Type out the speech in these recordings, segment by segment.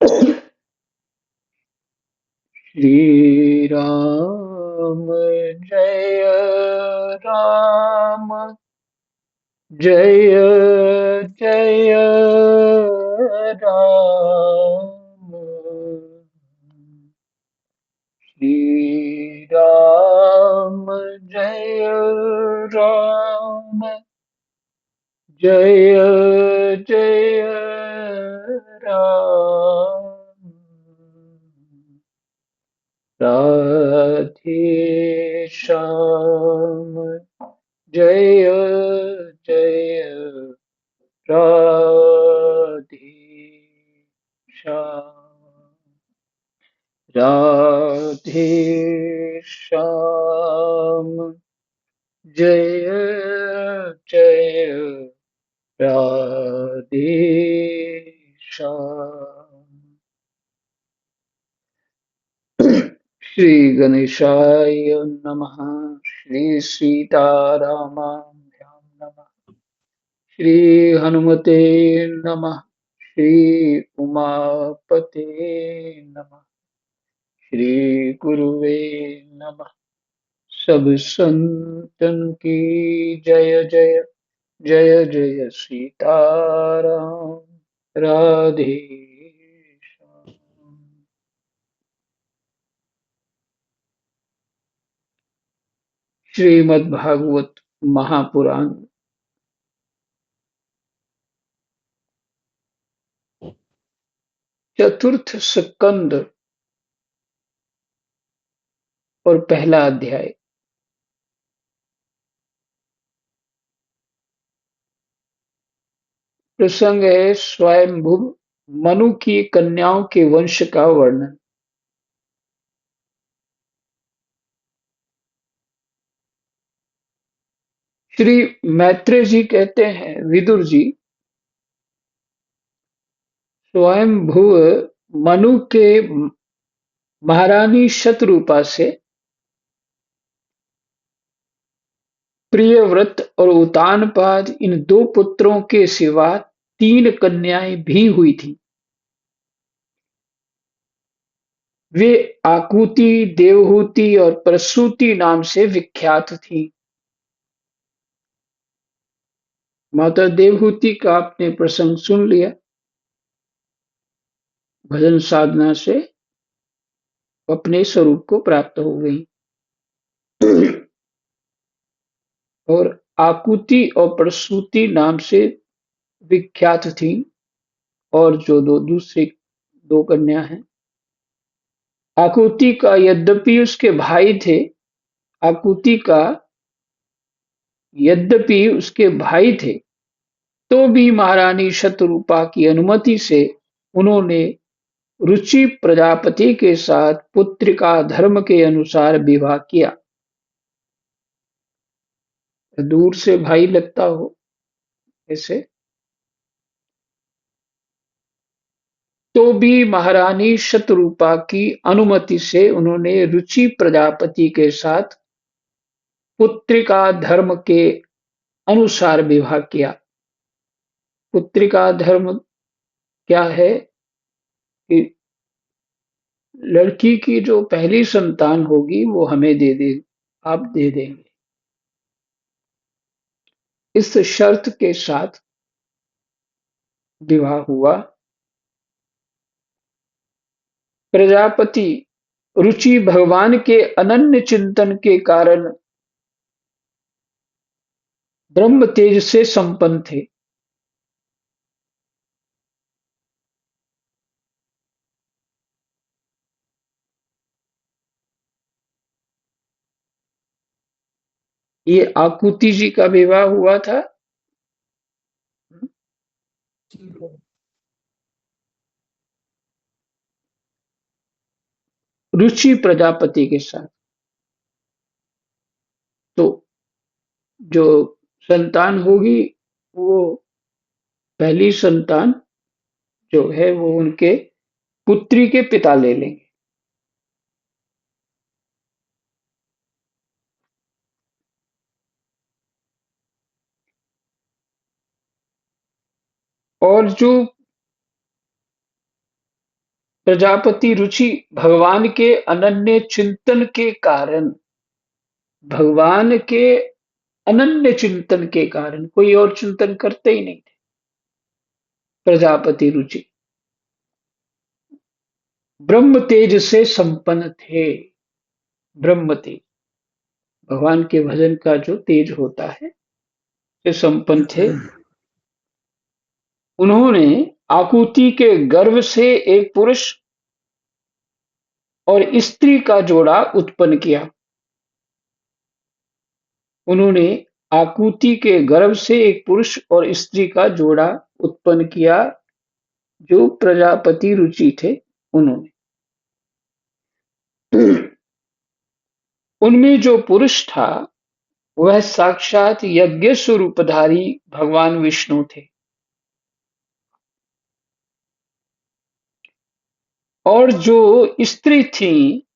श्री राम जय राम जय जय राम। श्री राम जय राम जय जय राम। राधे श्याम जय जय राधे श्याम राधे श्याम जय जय राधे श्याम। श्री गणेशाय नमः। श्री सीतारामाभ्यां नमः। श्री हनुमते नमः। श्री उमापते नमः। श्री गुरुवे नमः। सब संतन की जय जय जय जय सीताराम। राधे श्याम। श्रीमद्भागवत महापुराण चतुर्थ स्कंद और पहला अध्याय। प्रसंग है स्वयंभुव मनु की कन्याओं के वंश का वर्णन। श्री मैत्रेय जी कहते हैं, विदुर जी, स्वयंभुव मनु के महारानी शतरूपा से प्रियव्रत और उतानपाद इन दो पुत्रों के सिवा तीन कन्याएं भी हुई थीं। वे आकुति, देवहूति और प्रसूति नाम से विख्यात थीं। माता देवहूति का आपने प्रसंग सुन लिया। भजन साधना से अपने स्वरूप को प्राप्त हो गई। और आकुति और प्रसूति नाम से विख्यात थी। और जो दूसरी दो कन्या हैं, आकुति का यद्यपि उसके भाई थे, आकुति का यद्यपि उसके भाई थे, तो भी महारानी शतरूपा की अनुमति से उन्होंने रुचि प्रजापति के साथ पुत्रिका धर्म के अनुसार विवाह किया। दूर से भाई लगता हो ऐसे, तो भी महारानी शतरूपा की अनुमति से उन्होंने रुचि प्रजापति के साथ पुत्रिका धर्म के अनुसार विवाह किया। पुत्रिका धर्म क्या है कि लड़की की जो पहली संतान होगी वो हमें दे दे, आप दे देंगे, इस शर्त के साथ विवाह हुआ। प्रजापति रुचि भगवान के अनन्य चिंतन के कारण ब्रह्म तेज से संपन्न थे। ये आकुति जी का विवाह हुआ था रुचि प्रजापति के साथ। तो जो संतान होगी वो पहली संतान जो है वो उनके पुत्री के पिता ले लेंगे। और जो प्रजापति रुचि भगवान के अनन्य चिंतन के कारण, भगवान के अनन्य चिंतन के कारण, कोई और चिंतन करते ही नहीं थे प्रजापति रुचि, ब्रह्म तेज से संपन्न थे। ब्रह्म तेज, भगवान के भजन का जो तेज होता है, से संपन्न थे। उन्होंने आकुति के गर्भ से एक पुरुष और स्त्री का जोड़ा उत्पन्न किया। उन्होंने आकुति के गर्भ से एक पुरुष और स्त्री का जोड़ा उत्पन्न किया, जो प्रजापति रुचि थे उन्होंने। उनमें जो पुरुष था वह साक्षात यज्ञ स्वरूपधारी भगवान विष्णु थे, और जो स्त्री थी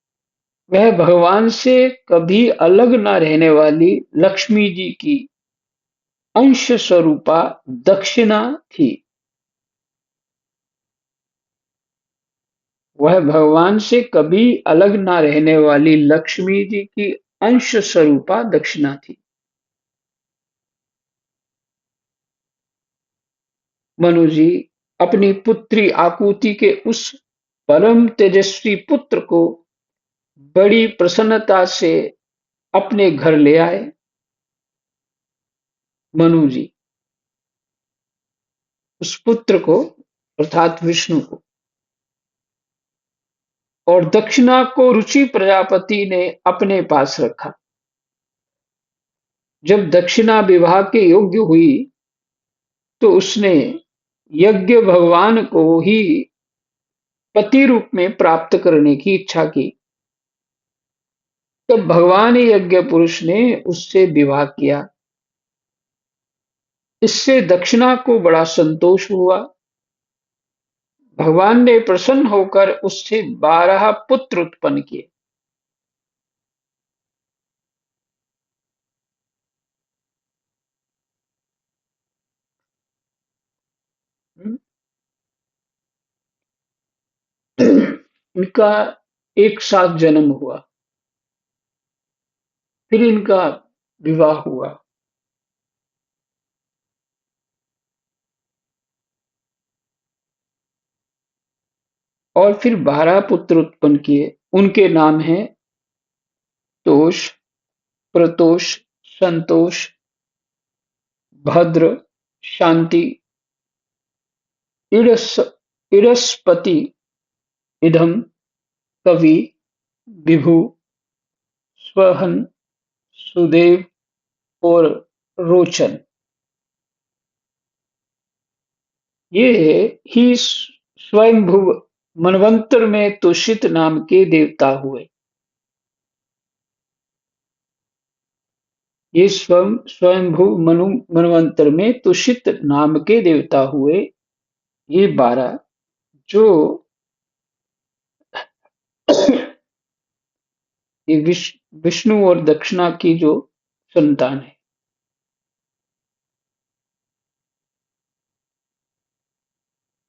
वह भगवान से कभी अलग न रहने वाली लक्ष्मी जी की अंश स्वरूपा दक्षिणा थी। वह भगवान से कभी अलग न रहने वाली लक्ष्मी जी की अंश स्वरूपा दक्षिणा थी। मनु जी अपनी पुत्री आकुति के उस परम तेजस्वी पुत्र को बड़ी प्रसन्नता से अपने घर ले आए। मनु जी उस पुत्र को, अर्थात विष्णु को, और दक्षिणा को रुचि प्रजापति ने अपने पास रखा। जब दक्षिणा विवाह के योग्य हुई तो उसने यज्ञ भगवान को ही पति रूप में प्राप्त करने की इच्छा की। तब भगवान यज्ञ पुरुष ने उससे विवाह किया। इससे दक्षिणा को बड़ा संतोष हुआ। भगवान ने प्रसन्न होकर उससे 12 पुत्र उत्पन्न किए। इनका एक साथ जन्म हुआ, फिर इनका विवाह हुआ, और फिर 12 पुत्र उत्पन्न किए। उनके नाम हैं तोष, प्रतोष, संतोष, भद्र, शांति, इरस्पति, इधम, कवि, विभु, स्वहन, सुदेव और रोचन। ये ही स्वयंभू मनवंतर में तुषित नाम के देवता हुए। ये स्वयंभू मनवंतर में तुषित नाम के देवता हुए, ये 12, जो ये विष्णु और दक्षिणा की जो संतान है।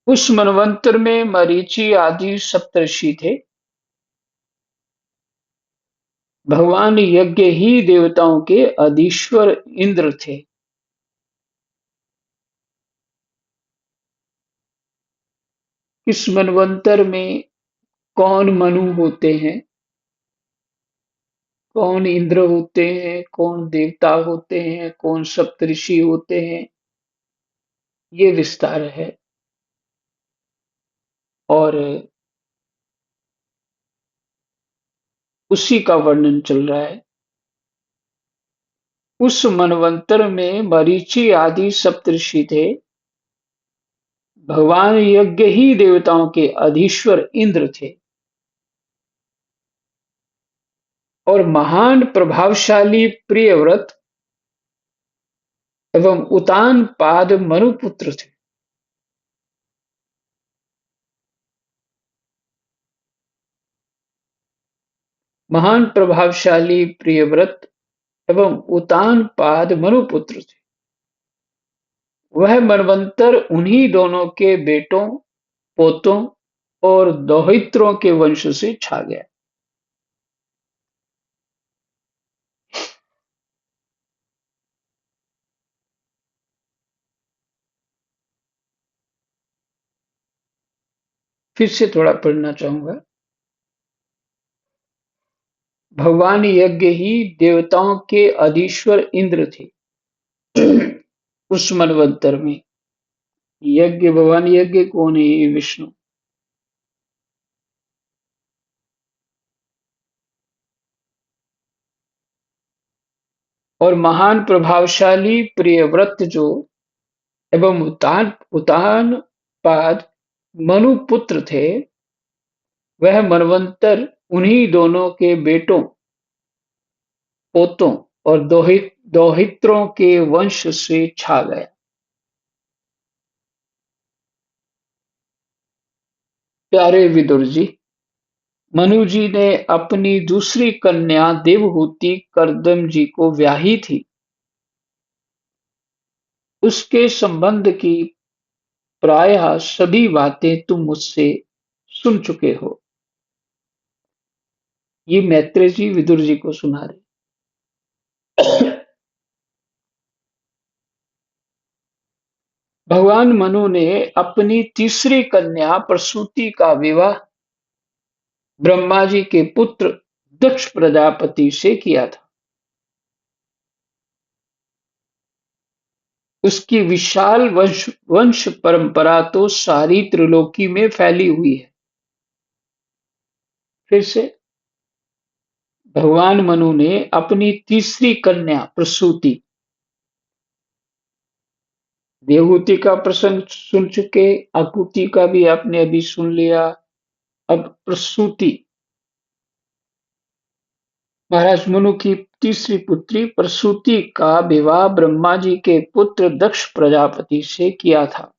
उस मनवंतर में मरीचि आदि सप्तर्षि थे। भगवान यज्ञ ही देवताओं के अधीश्वर इंद्र थे। इस मनवंतर में कौन मनु होते हैं, कौन इंद्र होते हैं, कौन देवता होते हैं, कौन सप्तऋषि होते हैं, ये विस्तार है। और उसी का वर्णन चल रहा है। उस मनवंतर में मरीचि आदि सप्तऋषि थे। भगवान यज्ञ ही देवताओं के अधीश्वर इंद्र थे, और महान प्रभावशाली प्रियव्रत एवं उतान पाद मनुपुत्र थे। महान प्रभावशाली प्रियव्रत एवं उतान पाद मनुपुत्र थे। वह मनवंतर उन्हीं दोनों के बेटों, पोतों और दोहित्रों के वंश से छा गया। फिर से थोड़ा पढ़ना चाहूंगा। भगवान यज्ञ ही देवताओं के अधीश्वर इंद्र थे उस मनवंतर में। यज्ञ भगवान यज्ञ कौन है? ये विष्णु। और महान प्रभावशाली प्रियव्रत जो एवं उतानपाद मनु पुत्र थे, वह मनवंतर उन्हीं दोनों के बेटों, पोतों और दोहित्रों के वंश से छा गया। प्यारे विदुर जी, मनु जी ने अपनी दूसरी कन्या देवहूति करदम जी को ब्याही थी। उसके संबंध की प्रायः सभी बातें तुम मुझसे सुन चुके हो। ये मैत्रेय जी विदुर जी को सुना रहे। भगवान मनु ने अपनी तीसरी कन्या प्रसूति का विवाह ब्रह्मा जी के पुत्र दक्ष प्रजापति से किया था। उसकी विशाल वंश परंपरा तो सारी त्रिलोकी में फैली हुई है। फिर से भगवान मनु ने अपनी तीसरी कन्या प्रसूति, देवहूति का प्रसंग सुन चुके, आकुति का भी आपने अभी सुन लिया। अब प्रसूति, महाराज मनु की तीसरी पुत्री प्रसूति का विवाह ब्रह्मा जी के पुत्र दक्ष प्रजापति से किया था।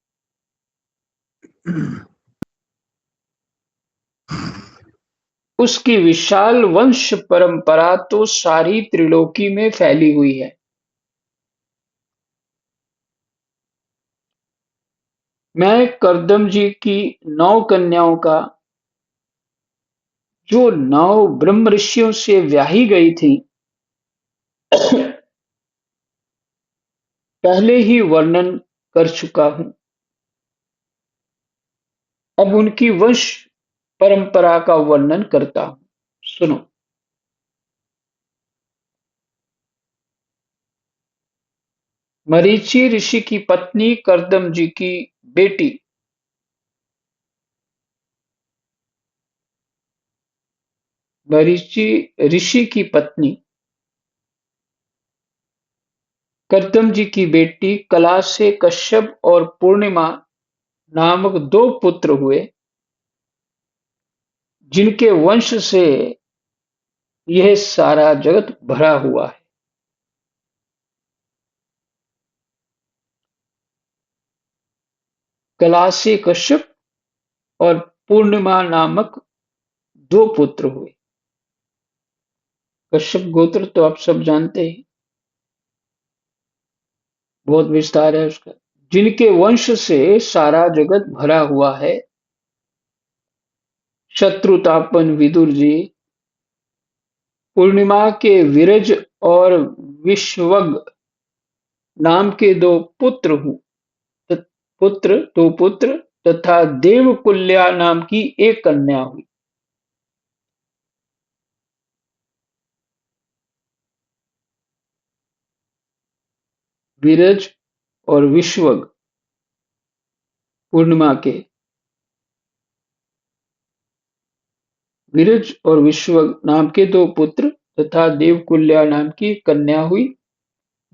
उसकी विशाल वंश परंपरा तो सारी त्रिलोकी में फैली हुई है। मैं करदम जी की 9 कन्याओं का, जो 9 ब्रह्म ऋषियों से ब्याही गई थी, पहले ही वर्णन कर चुका हूं। अब उनकी वंश परंपरा का वर्णन करता हूं, सुनो। मरीचि ऋषि की पत्नी करदम जी की बेटी मरीचि ऋषि की पत्नी करदम जी की बेटी कला से कश्यप और पूर्णिमा नामक 2 पुत्र हुए, जिनके वंश से यह सारा जगत भरा हुआ है। कला से कश्यप और पूर्णिमा नामक 2 पुत्र हुए। कश्यप गोत्र तो आप सब जानते हैं, बहुत विस्तार है उसका। जिनके वंश से सारा जगत भरा हुआ है। शत्रुतापन विदुर जी, पूर्णिमा के विरज और विश्वग नाम के 2 पुत्र हूँ, दो पुत्र तथा देवकुल्या नाम की 1 कन्या हुई। विरज और विश्वग, पूर्णिमा के विरज और विश्वग नाम के 2 पुत्र तथा देवकुल्या नाम की कन्या हुई।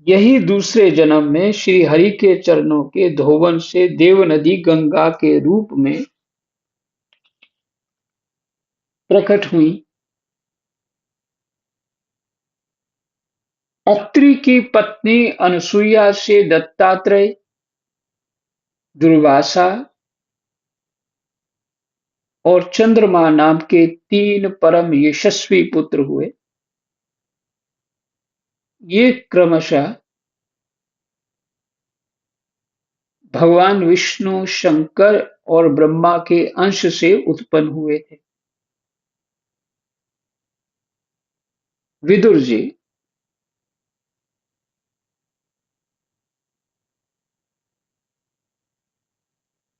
यही दूसरे जन्म में श्री हरि के चरणों के धोवन से देव नदी गंगा के रूप में प्रकट हुई। अत्रि की पत्नी अनसुईया से दत्तात्रेय, दुर्वासा और चंद्रमा नाम के 3 परम यशस्वी पुत्र हुए। ये क्रमशः भगवान विष्णु शंकर और ब्रह्मा के अंश से उत्पन्न हुए थे। विदुर जी।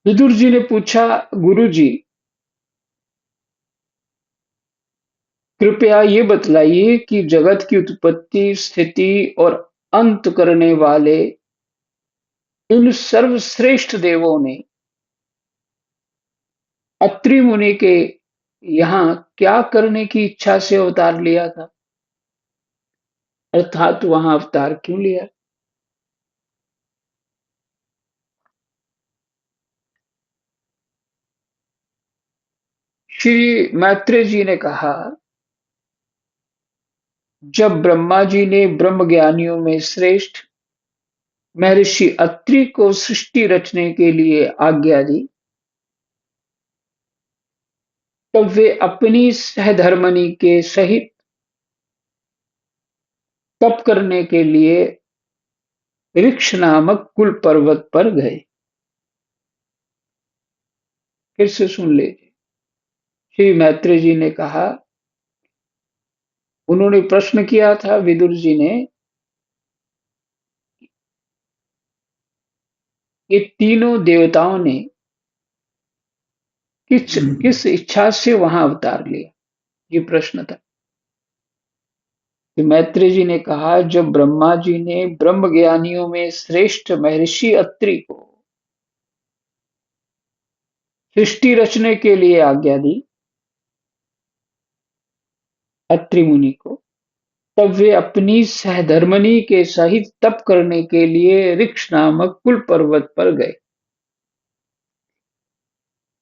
विदुर जी ने पूछा, गुरु जी, कृपया ये बतलाइए कि जगत की उत्पत्ति, स्थिति और अंत करने वाले इन सर्वश्रेष्ठ देवों ने अत्रि मुनि के यहाँ क्या करने की इच्छा से अवतार लिया था? अर्थात वहां अवतार क्यों लिया? श्री मैत्रेय जी ने कहा, जब ब्रह्मा जी ने ब्रह्म ज्ञानियों में श्रेष्ठ महर्षि अत्रि को सृष्टि रचने के लिए आज्ञा दी, तब वे अपनी सहधर्मिणी के सहित तप करने के लिए ऋक्ष नामक कुल पर्वत पर गए। फिर से सुन लीजिए। श्री मैत्रेय जी ने कहा, उन्होंने प्रश्न किया था विदुर जी ने, ये तीनों देवताओं ने किस इच्छा से वहां अवतार लिया? ये प्रश्न था। तो मैत्रेय जी ने कहा, जब ब्रह्मा जी ने ब्रह्म ज्ञानियों में श्रेष्ठ महर्षि अत्रि को सृष्टि रचने के लिए आज्ञा दी, अत्रि मुनि को, तब वे अपनी सहधर्मिणी के सहित तप करने के लिए ऋक्ष नामक कुल पर्वत पर गए।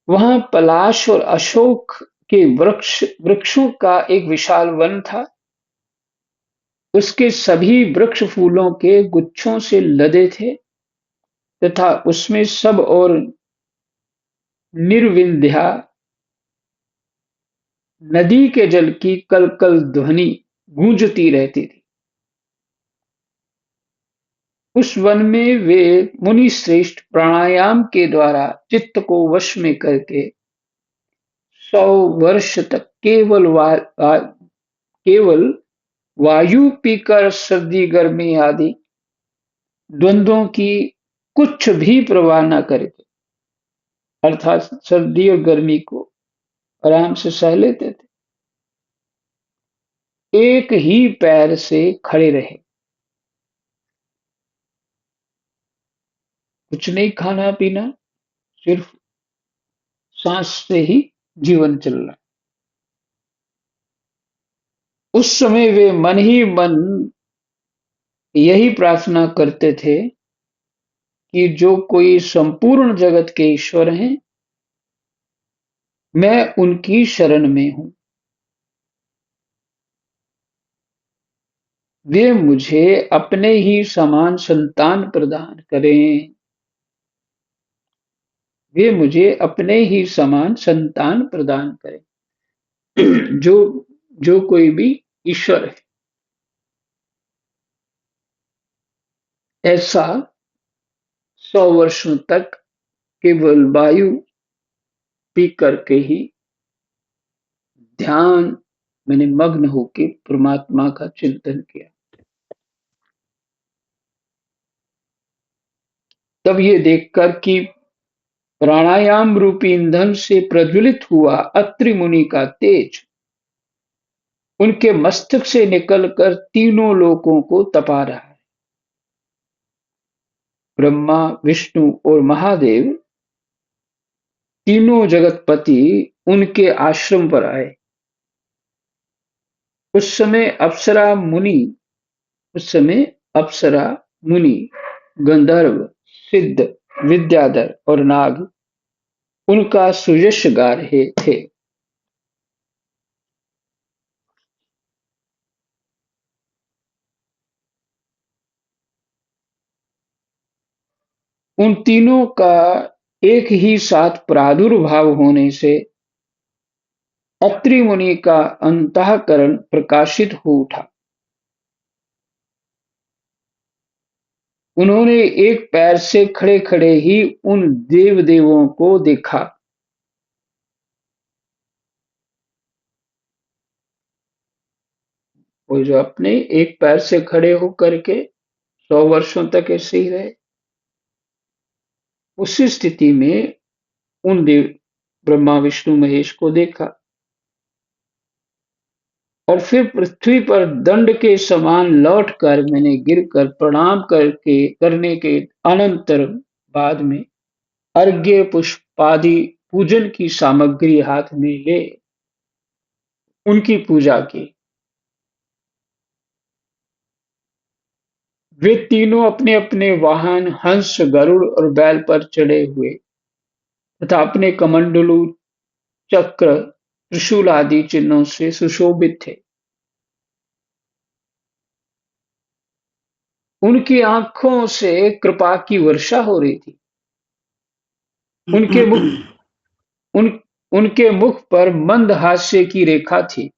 वहां पलाश और अशोक के वृक्षों का एक विशाल वन था। उसके सभी वृक्ष फूलों के गुच्छों से लदे थे तथा उसमें सब और निर्विंध्या नदी के जल की कल-कल ध्वनि गूंजती रहती थी। उस वन में वे मुनि श्रेष्ठ प्राणायाम के द्वारा चित्त को वश में करके 100 वर्ष तक केवल वायु पीकर सर्दी गर्मी आदि द्वंद्वों की कुछ भी परवाह न करे थे। अर्थात सर्दी और गर्मी को आराम से सह लेते थे। एक ही पैर से खड़े रहे, कुछ नहीं खाना पीना, सिर्फ सांस से ही जीवन चल रहा। उस समय वे मन ही मन यही प्रार्थना करते थे कि जो कोई संपूर्ण जगत के ईश्वर हैं, मैं उनकी शरण में हूं। वे मुझे अपने ही समान संतान प्रदान करें। वे मुझे अपने ही समान संतान प्रदान करें। जो जो कोई भी ईश्वर है, ऐसा 100 वर्षों तक केवल वायु पी करके ही ध्यान मैंने मग्न होकर परमात्मा का चिंतन किया। तब ये देखकर कि प्राणायाम रूपी ईंधन से प्रज्वलित हुआ अत्रि मुनि का तेज उनके मस्तक से निकलकर तीनों लोकों को तपा रहा है। ब्रह्मा, विष्णु और महादेव तीनों जगतपति उनके आश्रम पर आए। उस समय अप्सरा मुनि उस समय अप्सरा, मुनि, गंधर्व, सिद्ध, विद्याधर और नाग उनका सुयश गा रहे थे। उन तीनों का एक ही साथ प्रादुर्भाव होने से अत्रि मुनि का अंतःकरण प्रकाशित हो उठा। उन्होंने एक पैर से खड़े-खड़े ही उन देव-देवों को देखा। वो जो अपने एक पैर से खड़े होकर के 100 वर्षों तक ऐसे ही रहे। उसी स्थिति में उन देव ब्रह्मा, विष्णु, महेश को देखा और फिर पृथ्वी पर दंड के समान लौटकर मैंने गिरकर प्रणाम करने के अनंतर बाद में अर्घ्य पुष्पादि पूजन की सामग्री हाथ में ले उनकी पूजा की। वे तीनों अपने-अपने वाहन हंस, गरुड़ और बैल पर चढ़े हुए तथा अपने कमंडलू, चक्र, त्रिशूल आदि चिन्हों से सुशोभित थे। उनकी आंखों से कृपा की वर्षा हो रही थी। उनके मुख उन उनके मुख पर मंद हास्य की रेखा थी,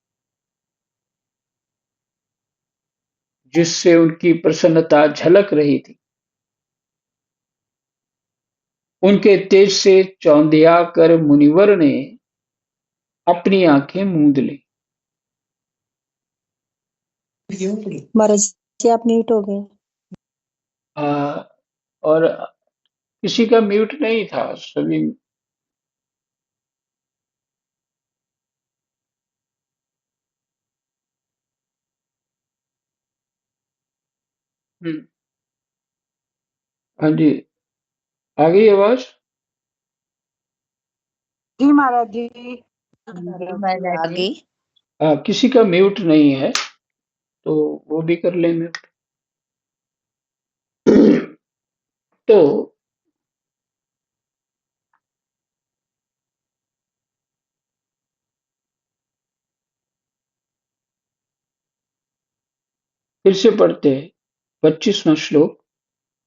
जिससे उनकी प्रसन्नता झलक रही थी। उनके तेज से चौंधिया कर मुनिवर ने अपनी आंखें मूंद ली। महाराज जी आप म्यूट हो गए। आ, और किसी का म्यूट नहीं था, सभी। हम्म, हाँ जी, आ गई आवाज। जी महाराज जी। जी महाराज जी। किसी का म्यूट नहीं है तो वो भी कर लें म्यूट। तो फिर से पढ़ते हैं 25वां श्लोक।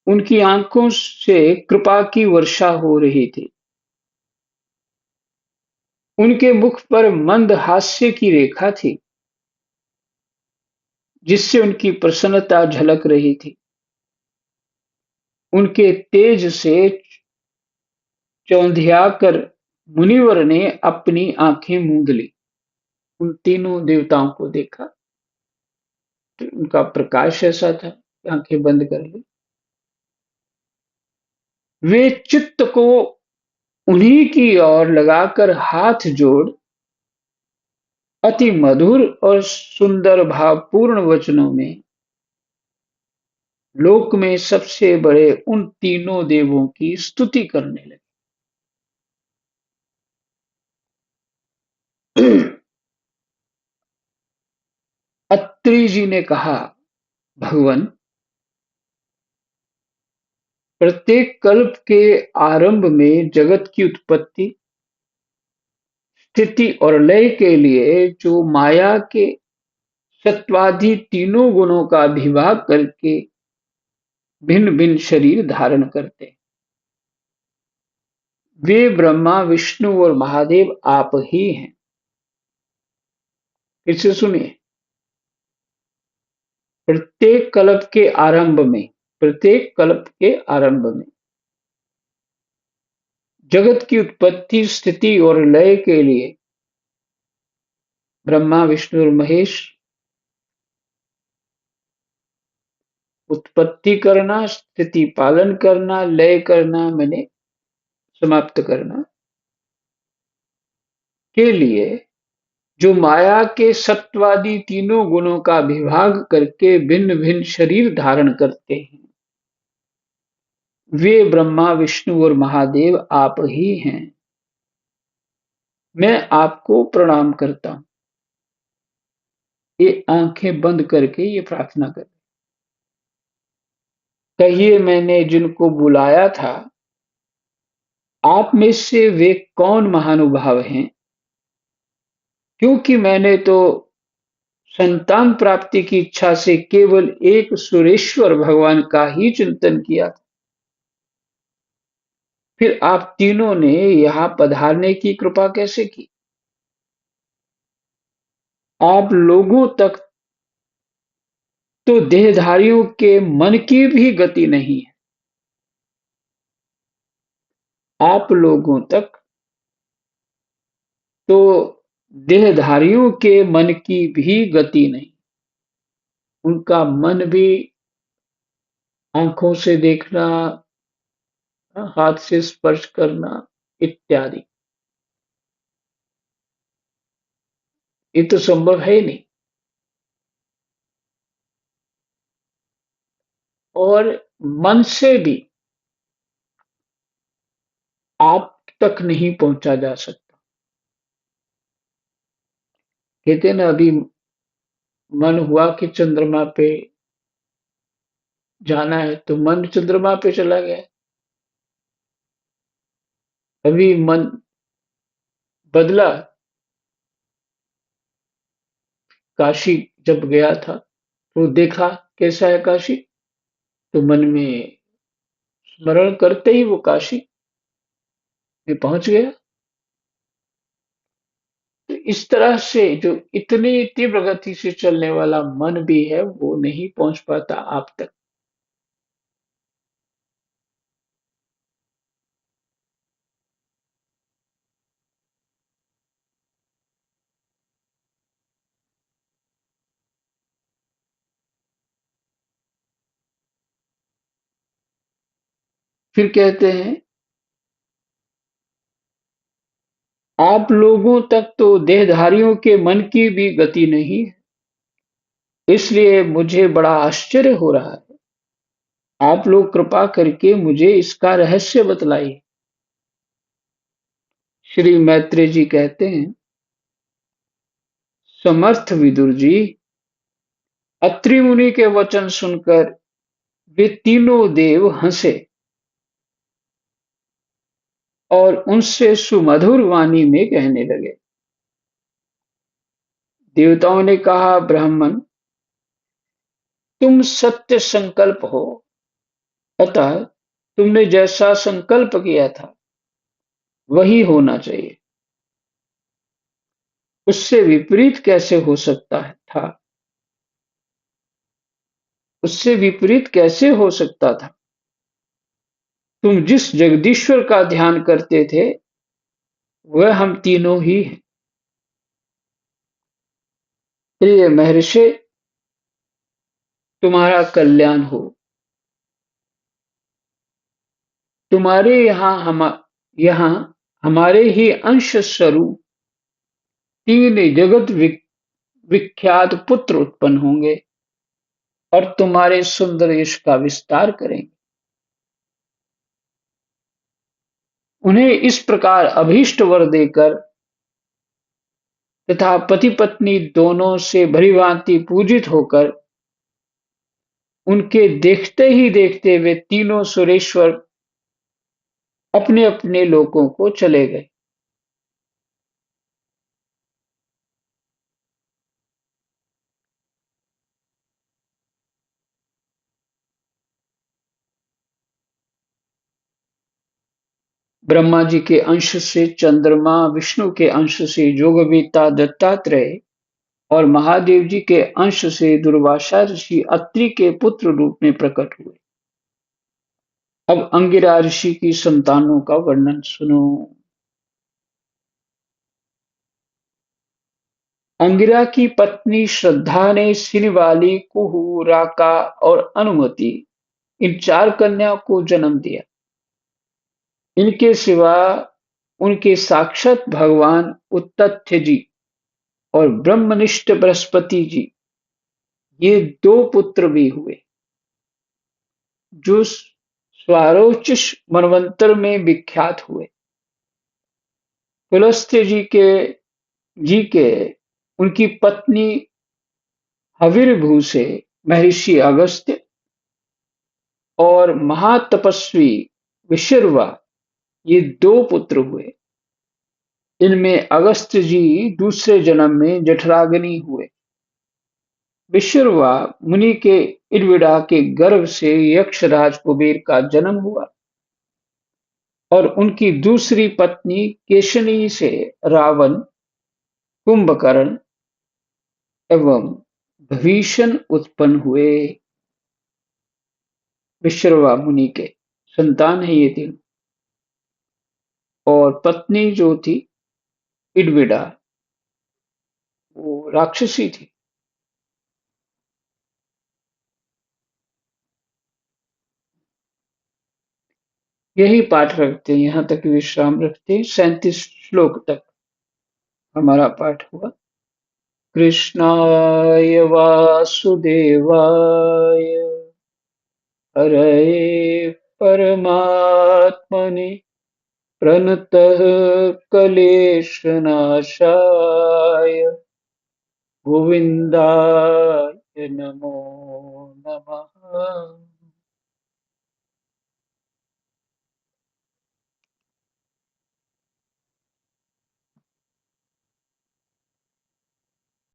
उनकी आंखों से कृपा की वर्षा हो रही थी। उनके मुख पर मंद हास्य की रेखा थी, जिससे उनकी प्रसन्नता झलक रही थी। उनके तेज से चौंधियाकर मुनिवर ने अपनी आंखें मूंद ली। उन तीनों देवताओं को देखा तो उनका प्रकाश ऐसा था, आंखें बंद कर ली। वे चित्त को उन्हीं की ओर लगाकर हाथ जोड़ अति मधुर और सुंदर भावपूर्ण वचनों में लोक में सबसे बड़े उन तीनों देवों की स्तुति करने लगे। अत्रि जी ने कहा, भगवन, प्रत्येक कल्प के आरंभ में जगत की उत्पत्ति, स्थिति और लय के लिए जो माया के सत्वादि तीनों गुणों का विभाग करके भिन्न-भिन्न शरीर धारण करते हैं, वे ब्रह्मा, विष्णु और महादेव आप ही हैं। फिर से सुनिए। प्रत्येक कल्प के आरंभ में जगत की उत्पत्ति, स्थिति और लय के लिए ब्रह्मा, विष्णु और महेश, उत्पत्ति करना, स्थिति पालन करना, लय करना मैंने समाप्त करना के लिए जो माया के सत्वादि तीनों गुणों का विभाग करके भिन्न-भिन्न शरीर धारण करते हैं, वे ब्रह्मा, विष्णु और महादेव आप ही हैं। मैं आपको प्रणाम करता हूँ। ये आंखें बंद करके ये प्रार्थना कर। कहिए, मैंने जिनको बुलाया था, आप में से वे कौन महानुभाव हैं? क्योंकि मैंने तो संतान प्राप्ति की इच्छा से केवल एक सुरेश्वर भगवान का ही चिंतन किया था। फिर आप तीनों ने यहाँ पधारने की कृपा कैसे की? आप लोगों तक तो देहधारियों के मन की भी गति नहीं है। आप लोगों तक तो देहधारियों के मन की भी गति नहीं। उनका मन भी आंखों से देखना, हाथ से स्पर्श करना इत्यादि, ये तो संभव है ही नहीं। और मन से भी आप तक नहीं पहुंचा जा सकता। कहते ना, अभी मन हुआ कि चंद्रमा पे जाना है तो मन चंद्रमा पे चला गया। अभी मन बदला, काशी जब गया था तो देखा कैसा है काशी, तो मन में स्मरण करते ही वो काशी में पहुंच गया। तो इस तरह से जो इतनी तीव्र गति से चलने वाला मन भी है, वो नहीं पहुंच पाता आप तक। फिर कहते हैं, आप लोगों तक तो देहधारियों के मन की भी गति नहीं है, इसलिए मुझे बड़ा आश्चर्य हो रहा है। आप लोग कृपा करके मुझे इसका रहस्य बतलाइए। श्री मैत्रेय जी कहते हैं, समर्थ विदुर जी, अत्रि मुनि के वचन सुनकर वे तीनों देव हंसे और उनसे सुमधुर वाणी में कहने लगे। देवताओं ने कहा, ब्राह्मण, तुम सत्य संकल्प हो, अतः तुमने जैसा संकल्प किया था वही होना चाहिए। उससे विपरीत कैसे हो सकता है था? उससे विपरीत कैसे हो सकता था? तुम जिस जगदीश्वर का ध्यान करते थे वह हम तीनों ही हैं। प्रिय महर्षि, तुम्हारा कल्याण हो। तुम्हारे यहाँ हमारे ही अंश स्वरूप तीन जगत विख्यात पुत्र उत्पन्न होंगे और तुम्हारे सुंदर यश का विस्तार करेंगे। उन्हें इस प्रकार अभीष्ट वर देकर तथा पति पत्नी दोनों से भलीभांति पूजित होकर उनके देखते ही देखते वे तीनों सुरेश्वर अपने अपने लोकों को चले गए। ब्रह्मा जी के अंश से चंद्रमा, विष्णु के अंश से जोगवेत्ता दत्तात्रेय और महादेव जी के अंश से दुर्वासा ऋषि अत्रि के पुत्र रूप में प्रकट हुए। अब अंगिरा ऋषि की संतानों का वर्णन सुनो। अंगिरा की पत्नी श्रद्धा ने सिनिवाली, कुहू, राका और अनुमति, इन चार कन्या को जन्म दिया। इनके सिवा उनके साक्षात भगवान उत्तथ्य जी और ब्रह्मनिष्ठ बृहस्पति जी, ये दो पुत्र भी हुए, जो स्वारोचिष मनवंतर में विख्यात हुए। पुलस्त्य जी के उनकी पत्नी हविर्भू से महर्षि अगस्त्य और महातपस्वी विशर्वा, ये दो पुत्र हुए। इनमें अगस्त्य जी दूसरे जन्म में जठराग्नि हुए। विशर्वा मुनि के इडविड़ा के गर्भ से यक्षराज कुबेर का जन्म हुआ और उनकी दूसरी पत्नी केशनी से रावण, कुंभकर्ण एवं भीषण उत्पन्न हुए। विश्रवा मुनि के संतान है ये तीन। और पत्नी जो थी इडविडा, वो राक्षसी थी। यही पाठ रखते हैं, यहाँ तक विश्राम रखते हैं। 37 श्लोक तक हमारा पाठ हुआ। कृष्णाय वासुदेवाय हरये परमात्मने प्रणतः क्लेशनाशाय गोविन्दाय नमो नमः।